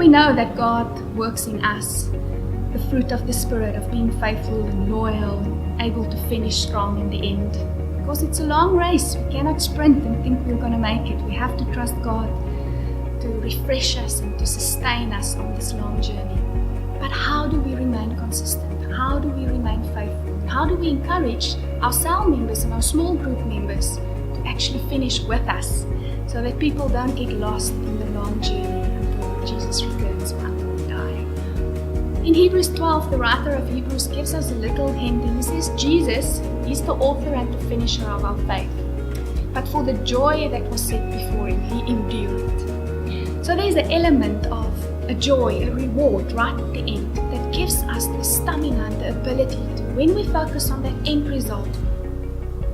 we know that God works in us the fruit of the Spirit of being faithful and loyal, able to finish strong in the end. Because it's a long race. We cannot sprint and think we're going to make it. We have to trust God to refresh us and to sustain us on this long journey. But how do we remain consistent? How do we remain faithful? How do we encourage our cell members and our small group members to actually finish with us so that people don't get lost in the long journey until Jesus returns one more time? In Hebrews 12, the writer of Hebrews gives us a little hint, and he says Jesus is the author and the finisher of our faith. But for the joy that was set before him, he endured. So there's an element of a joy, a reward right at the end that gives us the stamina and the ability to, when we focus on that end result,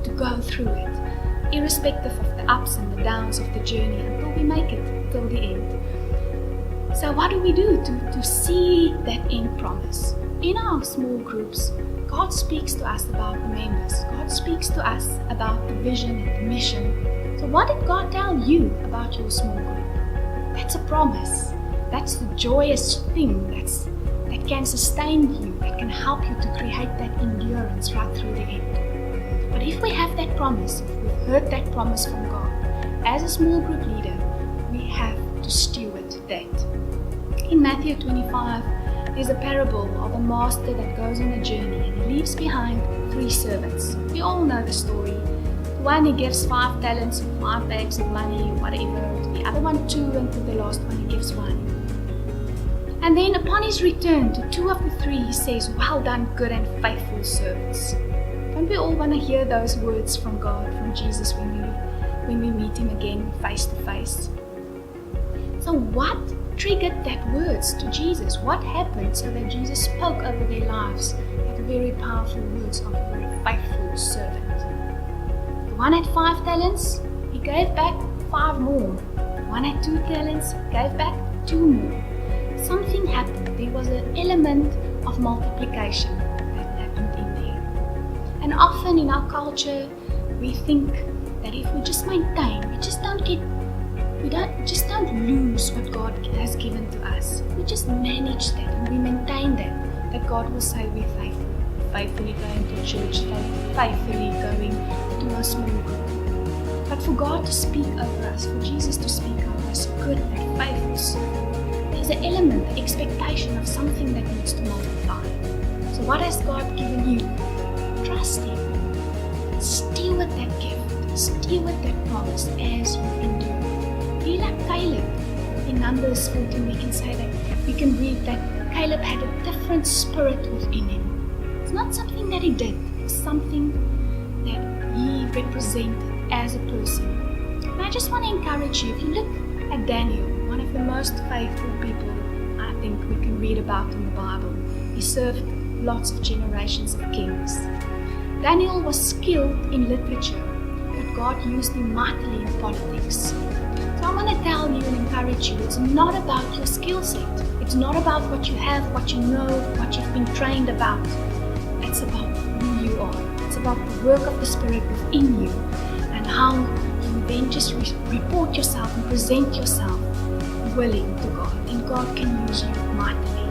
to go through it, irrespective of the ups and the downs of the journey until we make it till the end. So what do we do to see that end promise? In our small groups, God speaks to us about the members. God speaks to us about the vision and the mission. So what did God tell you about your small group? That's a promise. That's the joyous thing that can sustain you, that can help you to create that endurance right through the end. But if we have that promise, if we've heard that promise from God, as a small group leader, we have to steward that. In Matthew 25, there's a parable of a master that goes on a journey and he leaves behind 3 servants. We all know the story. The one he gives 5 talents or 5 bags of money or whatever, to the other one 2, and to the last one he gives 1. And then upon his return to 2 of the 3 he says, "Well done, good and faithful servants." Don't we all want to hear those words from God, from Jesus when we meet him again face to face? So what triggered that words to Jesus? What happened so that Jesus spoke over their lives the very powerful words of a very faithful servant? The one had 5 talents, he gave back 5 more. The one had 2 talents, gave back 2 more. Something happened. There was an element of multiplication that happened in there. And often in our culture, we think that if we just maintain, we just don't lose what God has given to us. We just manage that and we maintain that God will say we're faithful. Faithfully going to church, faithfully going to a small group. But for God to speak over us, for Jesus to speak over us, good and faithful servant, there's an element, the expectation of something that needs to multiply. So what has God given you? Trust him. Steward that gift. Steward that promise as you endure. Be like Caleb. In Numbers 14 we can say that, we can read that Caleb had a different spirit within him. It's not something that he did, it's something that he represented as a person. And I just want to encourage you, if you look at Daniel, one of the most faithful people I think we can read about in the Bible. He served lots of generations of kings. Daniel was skilled in literature, but God used him mightily in politics. So I want to tell you and encourage you, it's not about your skill set. It's not about what you have, what you know, what you've been trained about. It's about who you are. It's about the work of the Spirit within you and how you then just report yourself and present yourself willing to God. And God can use you mightily.